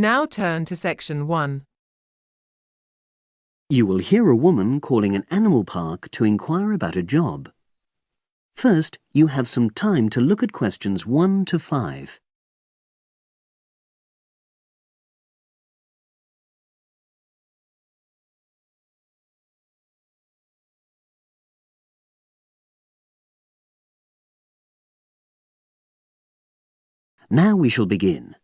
Now turn to section 1. You will hear a woman calling an animal park to inquire about a job. First, you have some time to look at questions 1 to 5. Now we shall begin.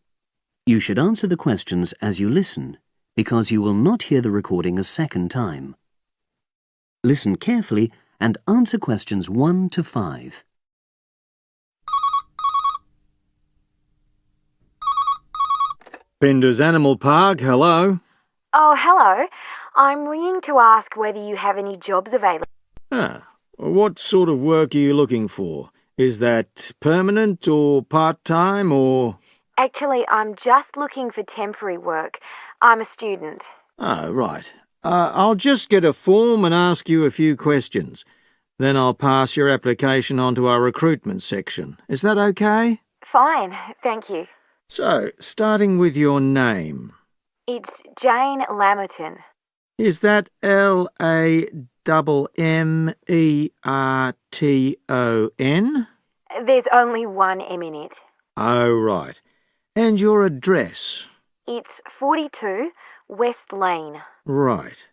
You should answer the questions as you listen, because you will not hear the recording a second time. Listen carefully and answer questions 1 to 5. Pinder's Animal Park, hello. Oh, hello. I'm ringing to ask whether you have any jobs available. What sort of work are you looking for? Is that permanent or part-time or... Actually, I'm just looking for temporary work. I'm a student. Oh, right. I'll just get a form and ask you a few questions. Then I'll pass your application on to our recruitment section. Is that okay? Fine, thank you. So, starting with your name. It's Jane Lamerton. Is that Lamerton? There's only one M in it. Oh, right. And your address? It's 42 West Lane. Right.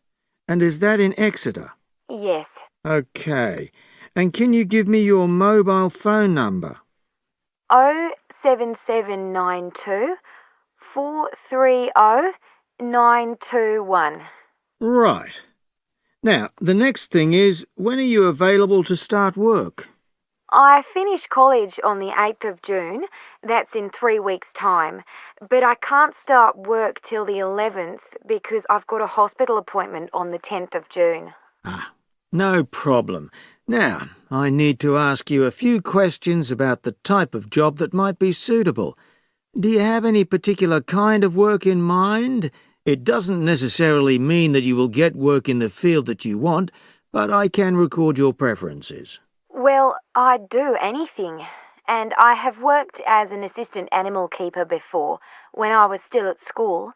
And is that in Exeter? Yes. Okay. And can you give me your mobile phone number? 07792 430 921. Right. Now, the next thing is, when are you available to start work? I finish college on the 8th of June. That's in 3 weeks' time. But I can't start work till the 11th because I've got a hospital appointment on the 10th of June. No problem. Now, I need to ask you a few questions about the type of job that might be suitable. Do you have any particular kind of work in mind? It doesn't necessarily mean that you will get work in the field that you want, but I can record your preferences. Well, I'd do anything. And I have worked as an assistant animal keeper before, when I was still at school.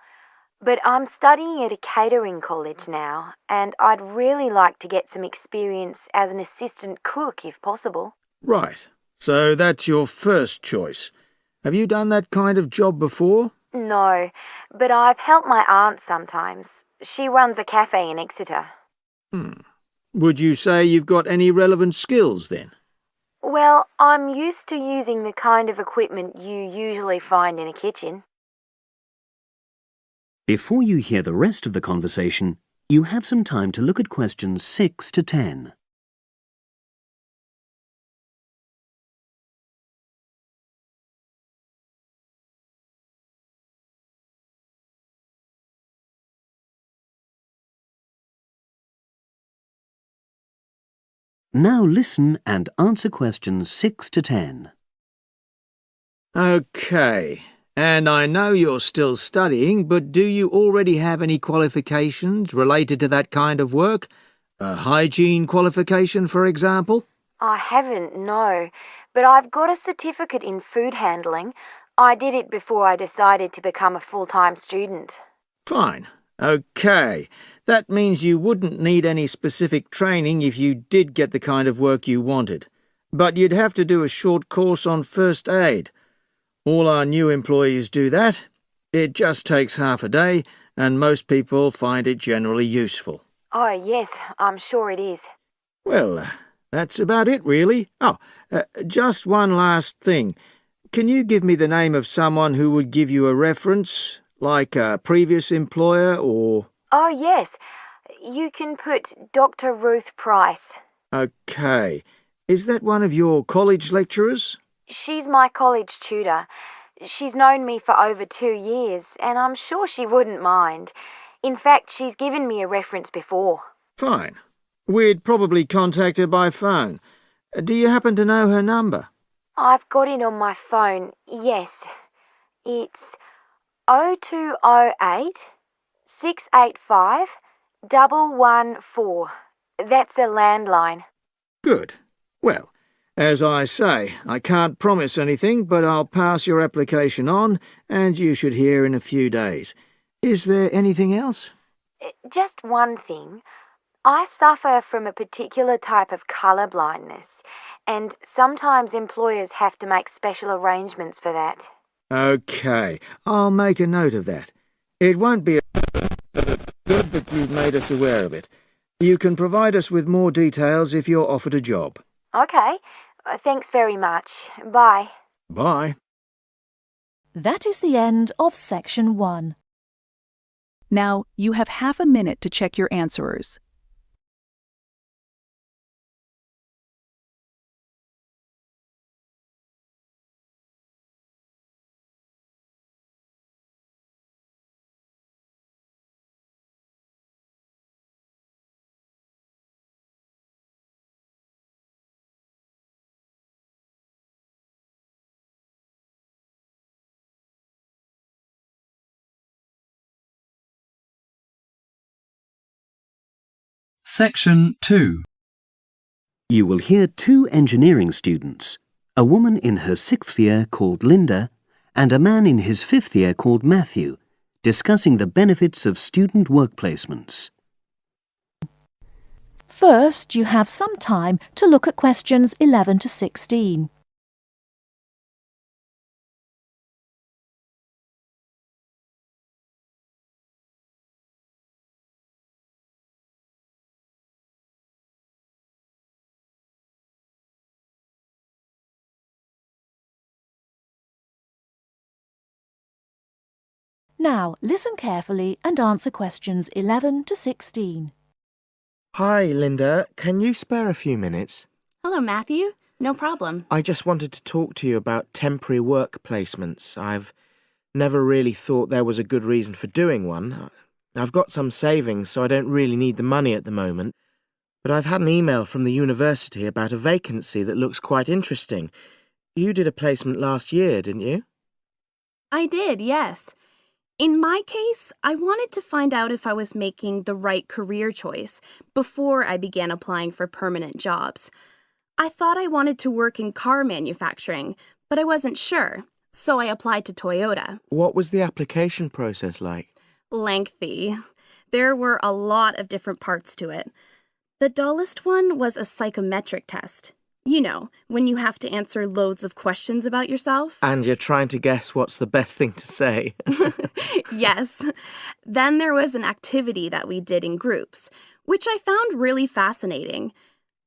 But I'm studying at a catering college now, and I'd really like to get some experience as an assistant cook if possible. Right. So that's your first choice. Have you done that kind of job before? No, but I've helped my aunt sometimes. She runs a cafe in Exeter. Would you say you've got any relevant skills then? Well, I'm used to using the kind of equipment you usually find in a kitchen. Before you hear the rest of the conversation, you have some time to look at questions 6 to 10. Now listen and answer questions 6 to 10. Okay. And I know you're still studying, but do you already have any qualifications related to that kind of work? A hygiene qualification, for example? I haven't, no, but I've got a certificate in food handling. I did it before I decided to become a full-time student. Fine. Okay. That means you wouldn't need any specific training if you did get the kind of work you wanted. But you'd have to do a short course on first aid. All our new employees do that. It just takes half a day, and most people find it generally useful. Oh, yes, I'm sure it is. Well, that's about it, really. Just one last thing. Can you give me the name of someone who would give you a reference, like a previous employer or... Oh, yes. You can put Dr. Ruth Price. Okay. Is that one of your college lecturers? She's my college tutor. She's known me for over 2 years, and I'm sure she wouldn't mind. In fact, she's given me a reference before. Fine. We'd probably contact her by phone. Do you happen to know her number? I've got it on my phone, yes. It's 0208 685 114. That's a landline. Good. Well, As I say, I can't promise anything, but I'll pass your application on, and you should hear in a few days. Is there anything else? Just one thing. I suffer from a particular type of colour blindness, and sometimes employers have to make special arrangements for that. Okay, I'll make a note of that. It won't be good that you've made us aware of it. You can provide us with more details if you're offered a job. Okay, thanks very much. Bye. Bye. That is the end of Section 1. Now, you have half a minute to check your answerers. Section 2. You will hear two engineering students, a woman in her 6th year called Linda and a man in his 5th year called Matthew, discussing the benefits of student work placements. First, you have some time to look at questions 11 to 16. Now, listen carefully and answer questions 11 to 16. Hi, Linda. Can you spare a few minutes? Hello, Matthew. No problem. I just wanted to talk to you about temporary work placements. I've never really thought there was a good reason for doing one. I've got some savings, so I don't really need the money at the moment. But I've had an email from the university about a vacancy that looks quite interesting. You did a placement last year, didn't you? I did, yes. In my case, I wanted to find out if I was making the right career choice before I began applying for permanent jobs. I thought I wanted to work in car manufacturing, but I wasn't sure, so I applied to Toyota. What was the application process like? Lengthy. There were a lot of different parts to it. The dullest one was a psychometric test. You know, when you have to answer loads of questions about yourself. And you're trying to guess what's the best thing to say. Yes. Then there was an activity that we did in groups, which I found really fascinating.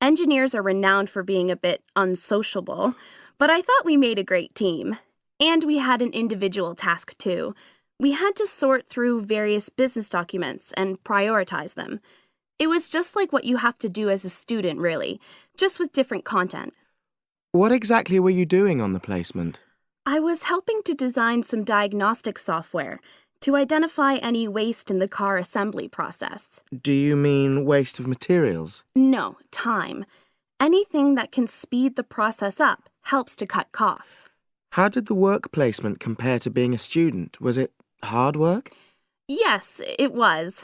Engineers are renowned for being a bit unsociable, but I thought we made a great team. And we had an individual task too. We had to sort through various business documents and prioritize them. It was just like what you have to do as a student, really, just with different content. What exactly were you doing on the placement? I was helping to design some diagnostic software to identify any waste in the car assembly process. Do you mean waste of materials? No, time. Anything that can speed the process up helps to cut costs. How did the work placement compare to being a student? Was it hard work? Yes, it was.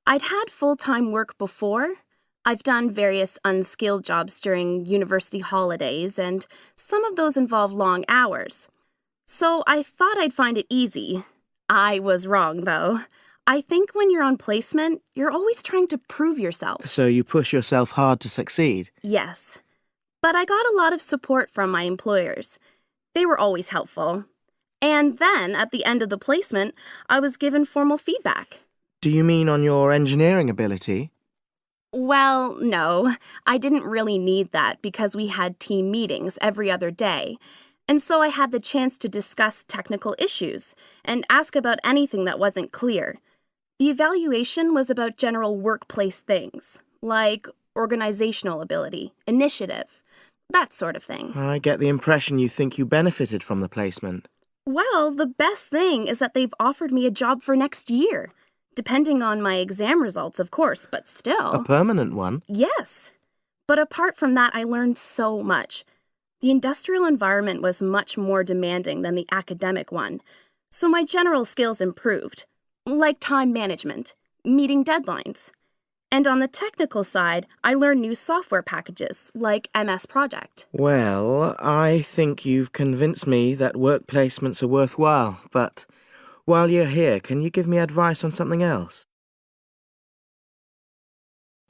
I'd had full-time work before. I've done various unskilled jobs during university holidays, and some of those involve long hours. So I thought I'd find it easy. I was wrong, though. I think when you're on placement, you're always trying to prove yourself. So you push yourself hard to succeed? Yes. But I got a lot of support from my employers. They were always helpful. And then, at the end of the placement, I was given formal feedback. Do you mean on your engineering ability? Well, no. I didn't really need that because we had team meetings every other day. And so I had the chance to discuss technical issues and ask about anything that wasn't clear. The evaluation was about general workplace things, like organizational ability, initiative, that sort of thing. I get the impression you think you benefited from the placement. Well, the best thing is that they've offered me a job for next year. Depending on my exam results, of course, but still. A permanent one? Yes. But apart from that, I learned so much. The industrial environment was much more demanding than the academic one, so my general skills improved, like time management, meeting deadlines. And on the technical side, I learn new software packages like MS Project. Well, I think you've convinced me that work placements are worthwhile, but while you're here, can you give me advice on something else?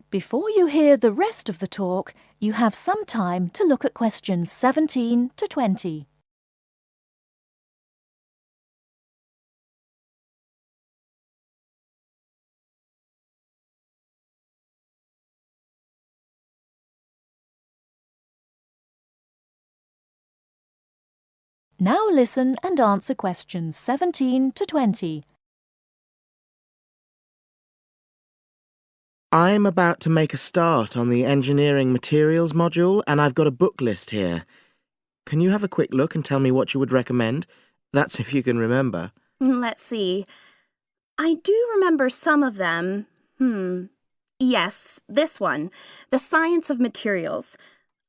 Before you hear the rest of the talk, you have some time to look at questions 17 to 20. Now listen and answer questions 17 to 20. I'm about to make a start on the engineering materials module, and I've got a book list here. Can you have a quick look and tell me what you would recommend? That's if you can remember. Let's see. I do remember some of them. Yes, this one, The Science of Materials.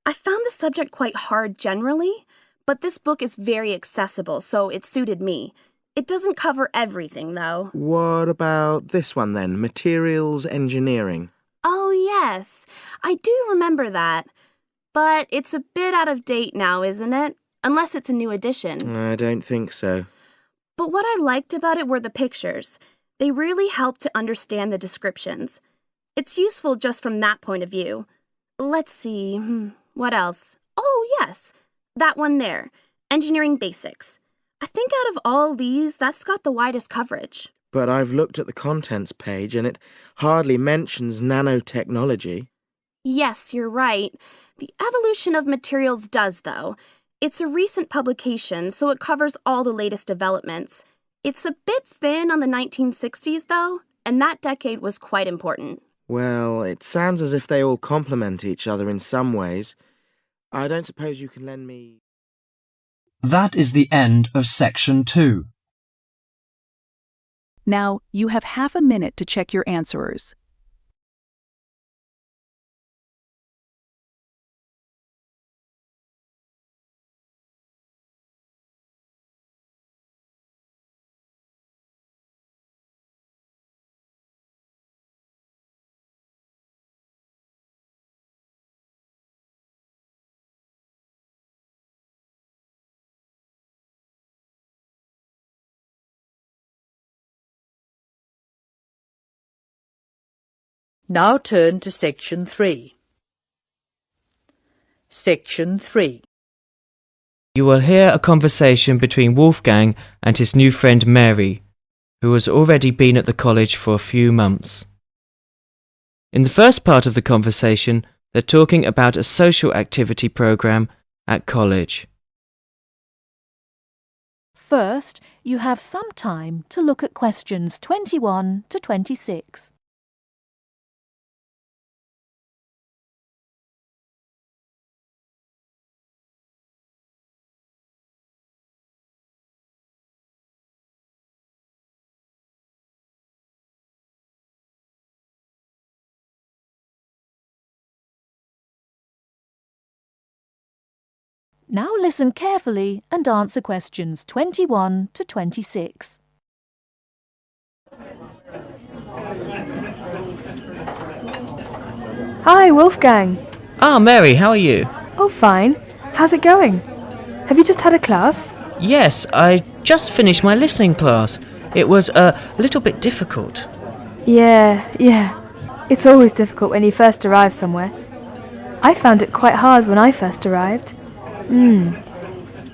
I found the subject quite hard generally, but this book is very accessible, so it suited me. It doesn't cover everything, though. What about this one then, Materials Engineering? Oh, yes. I do remember that. But it's a bit out of date now, isn't it? Unless it's a new edition. I don't think so. But what I liked about it were the pictures. They really helped to understand the descriptions. It's useful just from that point of view. Let's see, what else? Oh, yes, that one there, Engineering Basics. I think out of all these, that's got the widest coverage. But I've looked at the contents page and it hardly mentions nanotechnology. Yes, you're right. The evolution of materials does, though. It's a recent publication, so it covers all the latest developments. It's a bit thin on the 1960s, though, and that decade was quite important. Well, it sounds as if they all complement each other in some ways. I don't suppose you can lend me... That is the end of section 2. Now, you have half a minute to check your answers. Now turn to Section 3. Section 3. You will hear a conversation between Wolfgang and his new friend Mary, who has already been at the college for a few months. In the first part of the conversation, they're talking about a social activity program at college. First, you have some time to look at questions 21 to 26. Now listen carefully and answer questions 21 to 26. Hi, Wolfgang. Ah, Mary, how are you? Oh, fine. How's it going? Have you just had a class? Yes, I just finished my listening class. It was a little bit difficult. Yeah. It's always difficult when you first arrive somewhere. I found it quite hard when I first arrived.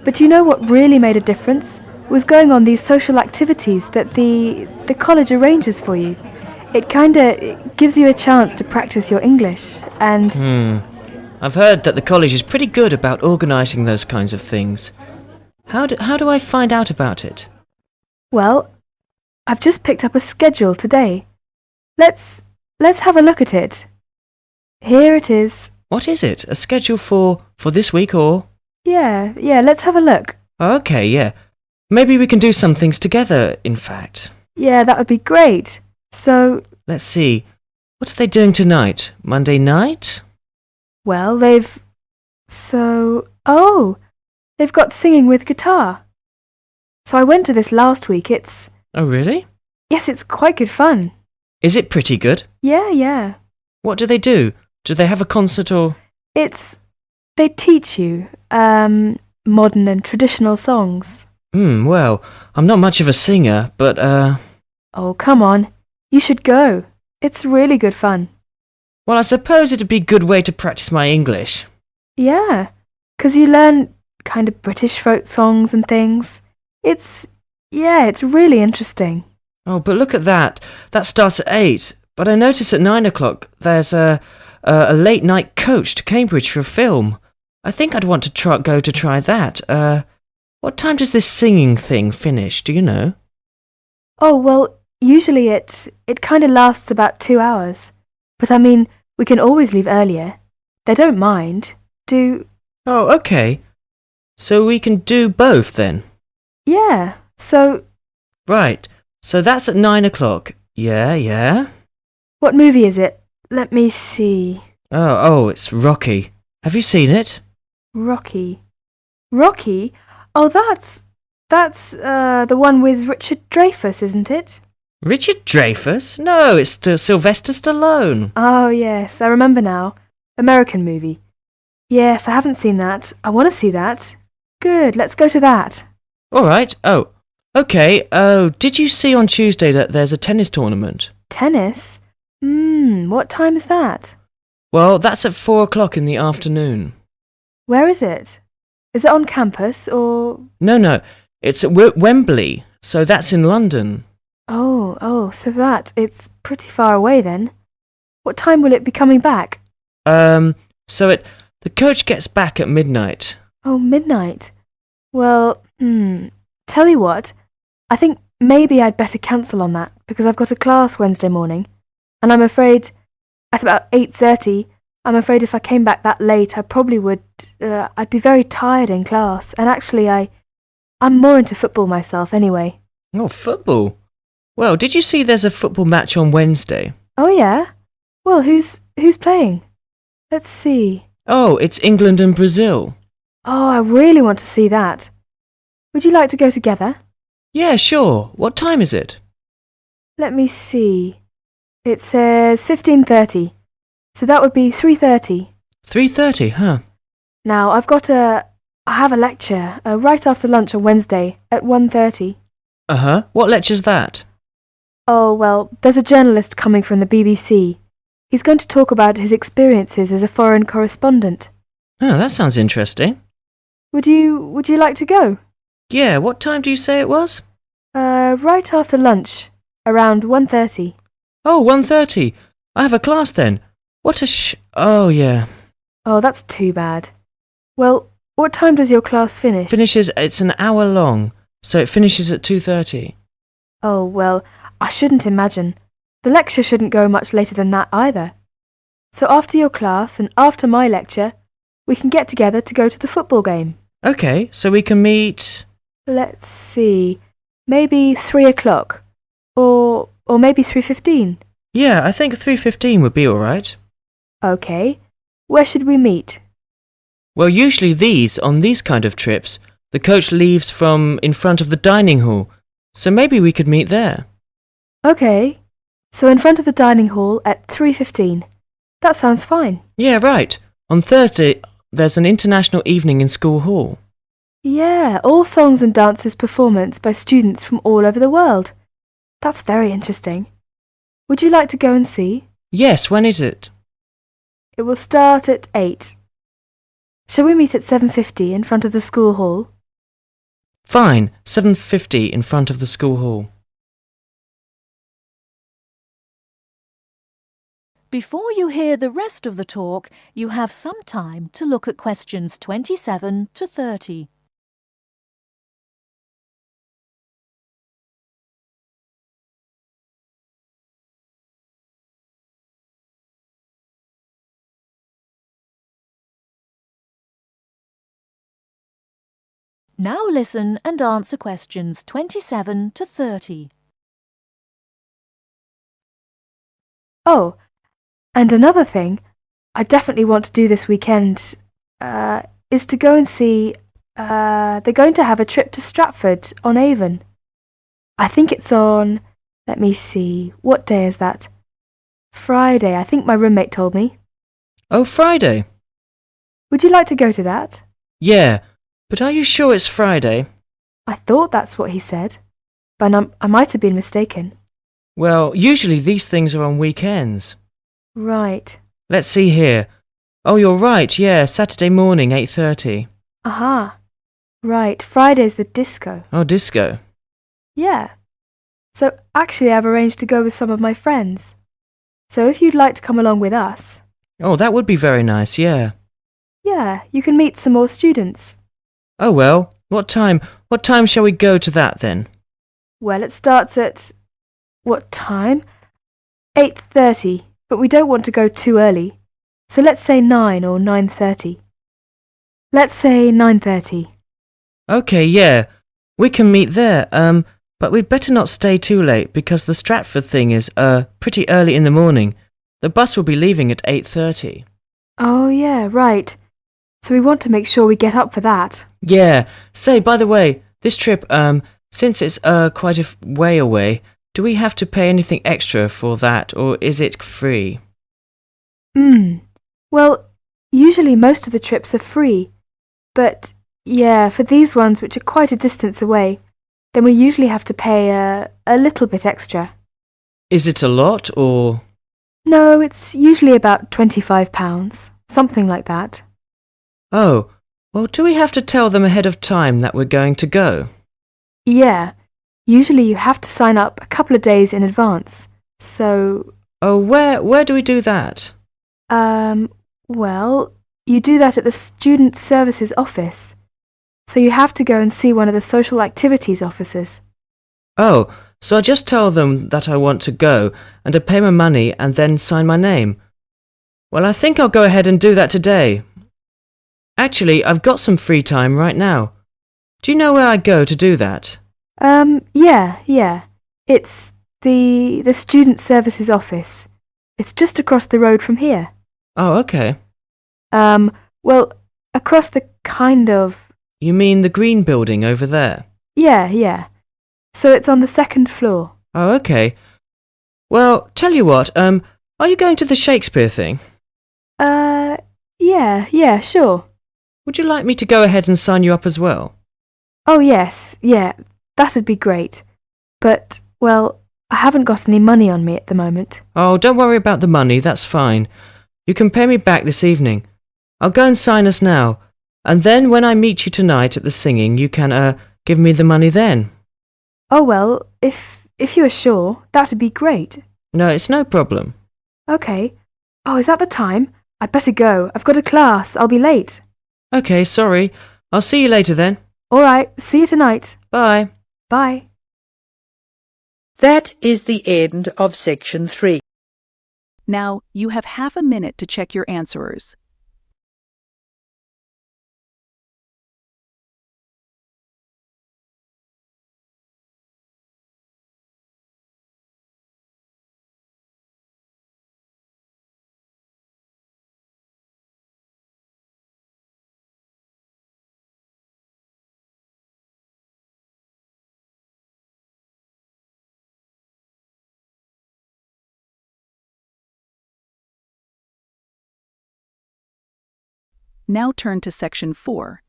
But you know what really made a difference? Was going on these social activities that the college arranges for you. It gives you a chance to practice your English and... I've heard that the college is pretty good about organising those kinds of things. How do I find out about it? Well, I've just picked up a schedule today. Let's have a look at it. Here it is. What is it? A schedule for this week or...? Yeah, let's have a look. Okay, yeah. Maybe we can do some things together, in fact. Yeah, that would be great. So... Let's see. What are they doing tonight? Monday night? Well, they've got singing with guitar. So I went to this last week. Oh, really? Yes, it's quite good fun. Is it pretty good? Yeah. What do they do? Do they have a concert or... They teach you, modern and traditional songs. Well, I'm not much of a singer, but, Oh, come on. You should go. It's really good fun. Well, I suppose it'd be a good way to practice my English. Yeah, 'cause you learn kind of British folk songs and things. It's really interesting. Oh, but look at that. That starts at 8. But I notice at 9 o'clock there's a late-night coach to Cambridge for a film. I think I'd want to go to try that. What time does this singing thing finish, do you know? Oh, well, usually it kind of lasts about 2 hours. But I mean, we can always leave earlier. They don't mind. Oh, okay. So we can do both then? Yeah, so... Right, so that's at 9 o'clock. Yeah. What movie is it? Let me see. Oh, it's Rocky. Have you seen it? Rocky? Oh, that's the one with Richard Dreyfuss, isn't it? Richard Dreyfuss? No, it's Sylvester Stallone. Oh, yes, I remember now. American movie. Yes, I haven't seen that. I want to see that. Good, let's go to that. All right. Oh, okay. Oh, did you see on Tuesday that there's a tennis tournament? Tennis? What time is that? Well, that's at 4 o'clock in the afternoon. Where is it? Is it on campus or... No, it's at Wembley, so that's in London. Oh, so it's pretty far away then. What time will it be coming back? The coach gets back at midnight. Oh, midnight. Well, tell you what, I think maybe I'd better cancel on that because I've got a class Wednesday morning, and I'm afraid at about 8:30, I'm afraid if I came back that late, I probably would, I'd be very tired in class, and actually I'm more into football myself anyway. Oh, football? Well, did you see there's a football match on Wednesday? Oh, yeah? Well, who's playing? Let's see. Oh, it's England and Brazil. Oh, I really want to see that. Would you like to go together? Yeah, sure. What time is it? Let me see. It says 15:30, so that would be 3:30. 3:30, huh? Now, I have a lecture right after lunch on Wednesday at 1:30. Uh-huh. What lecture's that? Oh, well, there's a journalist coming from the BBC. He's going to talk about his experiences as a foreign correspondent. Oh, that sounds interesting. Would you like to go? Yeah, what time do you say it was? Right after lunch, around 1:30. Oh, 1:30. I have a class then. Oh, yeah. Oh, that's too bad. Well, what time does your class finish? It's an hour long, so it finishes at 2:30. Oh, well, I shouldn't imagine. The lecture shouldn't go much later than that either. So after your class and after my lecture, we can get together to go to the football game. Okay, so we can meet... Let's see, maybe 3 o'clock. Or maybe 3:15. Yeah, I think 3:15 would be all right. Okay, where should we meet? Well, usually on these kind of trips, the coach leaves from in front of the dining hall, so maybe we could meet there. Okay, so in front of the dining hall at 3:15. That sounds fine. Yeah, right. On Thursday, there's an international evening in school hall. Yeah, all songs and dances performance by students from all over the world. That's very interesting. Would you like to go and see? Yes, when is it? It will start at 8. Shall we meet at 7:50 in front of the school hall? Fine, 7:50 in front of the school hall. Before you hear the rest of the talk, you have some time to look at questions 27 to 30. Now listen and answer questions 27 to 30. Oh, and another thing I definitely want to do this weekend is to go and see, they're going to have a trip to Stratford on Avon. I think it's on, let me see, what day is that? Friday, I think my roommate told me. Oh, Friday? Would you like to go to that? Yeah, but are you sure it's Friday? I thought that's what he said, but I might have been mistaken. Well, usually these things are on weekends. Right. Let's see here. Oh, you're right, yeah, Saturday morning, 8:30. Aha. Right, Friday's the disco. Oh, disco. Yeah. So actually I've arranged to go with some of my friends. So if you'd like to come along with us... Oh, that would be very nice, yeah. Yeah, you can meet some more students. Oh, well, what time shall we go to that then? Well, it starts at... what time? 8:30, but we don't want to go too early. So let's say 9 or 9:30. Let's say 9:30. Okay, yeah, we can meet there, but we'd better not stay too late because the Stratford thing is, pretty early in the morning. The bus will be leaving at 8:30. Oh, yeah, right. So we want to make sure we get up for that. Yeah, say, by the way, this trip, since it's, quite a way away, do we have to pay anything extra for that, or is it free? Well, usually most of the trips are free. But, yeah, for these ones which are quite a distance away, then we usually have to pay a little bit extra. Is it a lot, or...? No, it's usually about £25, something like that. Oh, well, do we have to tell them ahead of time that we're going to go? Yeah, usually you have to sign up a couple of days in advance, so... Oh, where do we do that? Well, you do that at the Student Services office. So you have to go and see one of the social activities officers. Oh, so I just tell them that I want to go, and I pay my money and then sign my name. Well, I think I'll go ahead and do that today. Actually, I've got some free time right now. Do you know where I go to do that? Yeah. It's the Student Services office. It's just across the road from here. Oh, okay. Well, across the kind of... You mean the green building over there? Yeah. So it's on the second floor. Oh, okay. Well, tell you what, are you going to the Shakespeare thing? Yeah, sure. Would you like me to go ahead and sign you up as well? Oh, yes, yeah, that'd be great. But, well, I haven't got any money on me at the moment. Oh, don't worry about the money, that's fine. You can pay me back this evening. I'll go and sign us now, and then when I meet you tonight at the singing, you can, give me the money then. Oh, well, if you are sure, that'd be great. No, it's no problem. Okay. Oh, is that the time? I'd better go. I've got a class. I'll be late. Okay, sorry. I'll see you later then. All right, see you tonight. Bye. Bye. That is the end of section 3. Now, you have half a minute to check your answerers. Now turn to section 4.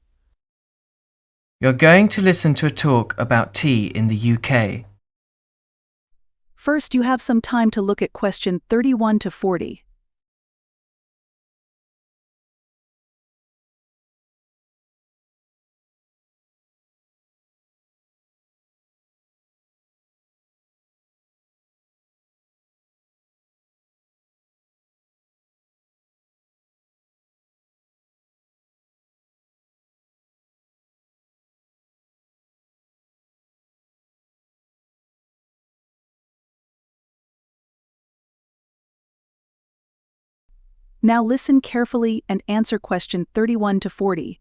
You're going to listen to a talk about tea in the UK. First, you have some time to look at question 31 to 40. Now listen carefully and answer question 31 to 40.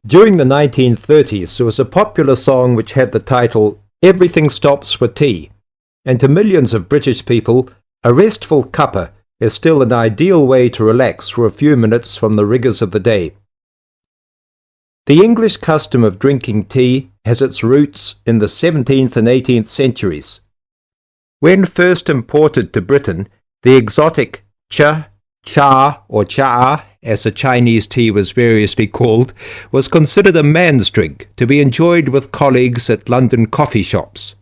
During the 1930s, there was a popular song which had the title, "Everything Stops for Tea," and to millions of British people, a restful cuppa is still an ideal way to relax for a few minutes from the rigours of the day. The English custom of drinking tea has its roots in the 17th and 18th centuries. When first imported to Britain, the exotic cha, or cha, as a Chinese tea was variously called, was considered a man's drink to be enjoyed with colleagues at London coffee shops.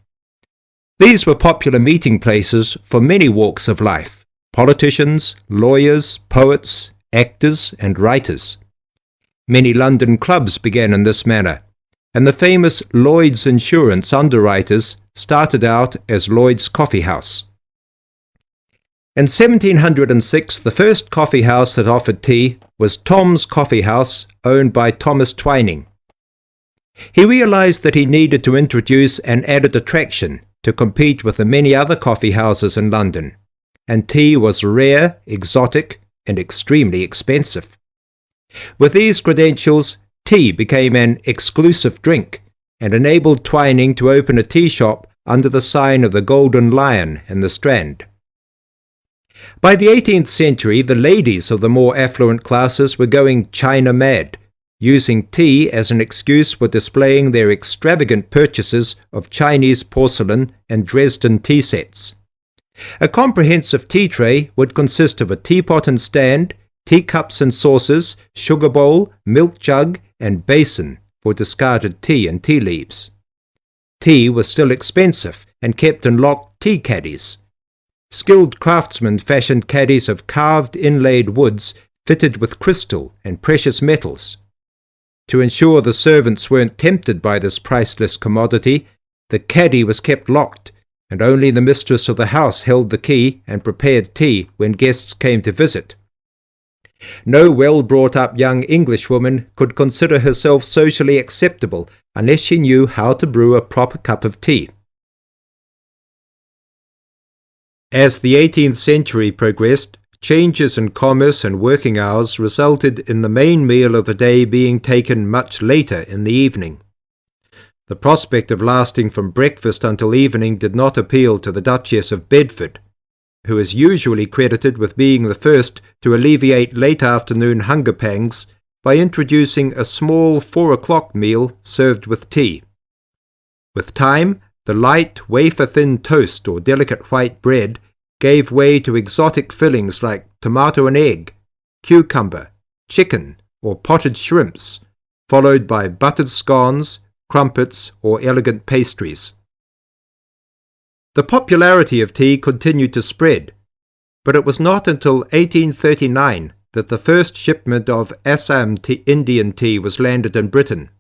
These were popular meeting places for many walks of life: politicians, lawyers, poets, actors, and writers. Many London clubs began in this manner, and the famous Lloyd's Insurance underwriters started out as Lloyd's Coffee House. In 1706, the first coffee house that offered tea was Tom's Coffee House, owned by Thomas Twining. He realized that he needed to introduce an added attraction to compete with the many other coffee houses in London, and tea was rare, exotic, and extremely expensive. With these credentials, tea became an exclusive drink and enabled Twining to open a tea shop under the sign of the Golden Lion in the Strand. By the 18th century, the ladies of the more affluent classes were going China mad, using tea as an excuse for displaying their extravagant purchases of Chinese porcelain and Dresden tea sets. A comprehensive tea tray would consist of a teapot and stand, teacups and saucers, sugar bowl, milk jug, and basin for discarded tea and tea leaves. Tea was still expensive and kept in locked tea caddies. Skilled craftsmen fashioned caddies of carved inlaid woods fitted with crystal and precious metals. To ensure the servants weren't tempted by this priceless commodity, the caddy was kept locked, and only the mistress of the house held the key and prepared tea when guests came to visit. No well-brought-up young Englishwoman could consider herself socially acceptable unless she knew how to brew a proper cup of tea. As the 18th century progressed, changes in commerce and working hours resulted in the main meal of the day being taken much later in the evening. The prospect of lasting from breakfast until evening did not appeal to the Duchess of Bedford, who is usually credited with being the first to alleviate late afternoon hunger pangs by introducing a small 4 o'clock meal served with tea. With time, the light, wafer-thin toast or delicate white bread gave way to exotic fillings like tomato and egg, cucumber, chicken, or potted shrimps, followed by buttered scones, crumpets, or elegant pastries. The popularity of tea continued to spread, but it was not until 1839 that the first shipment of Assam Indian tea was landed in Britain.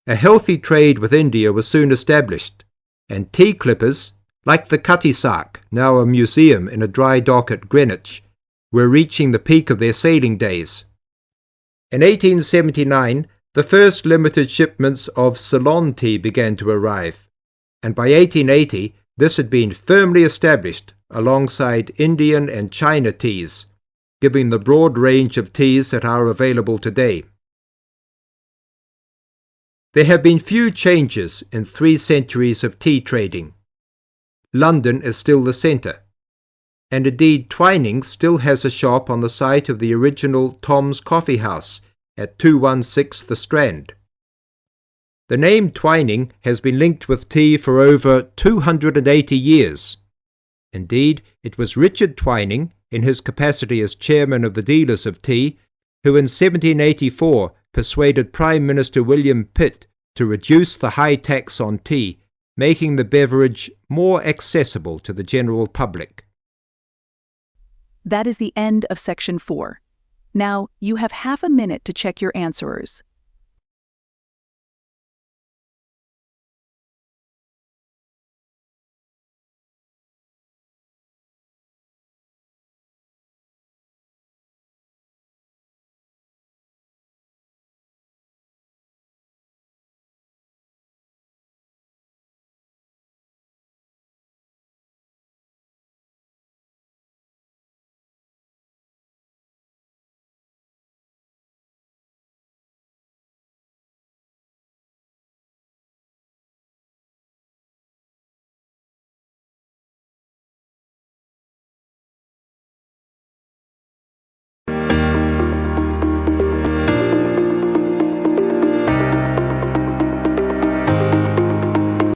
A healthy trade with India was soon established, and tea clippers, like the Cutty Sark, now a museum in a dry dock at Greenwich, were reaching the peak of their sailing days. In 1879, the first limited shipments of Ceylon tea began to arrive, and by 1880 this had been firmly established alongside Indian and China teas, giving the broad range of teas that are available today. There have been few changes in 3 centuries of tea trading. London is still the centre, and indeed Twining still has a shop on the site of the original Tom's Coffee House at 216 The Strand. The name Twining has been linked with tea for over 280 years. Indeed, it was Richard Twining, in his capacity as chairman of the dealers of tea, who in 1784 persuaded Prime Minister William Pitt to reduce the high tax on tea, making the beverage more accessible to the general public. That is the end of Section 4. Now, you have half a minute to check your answerers.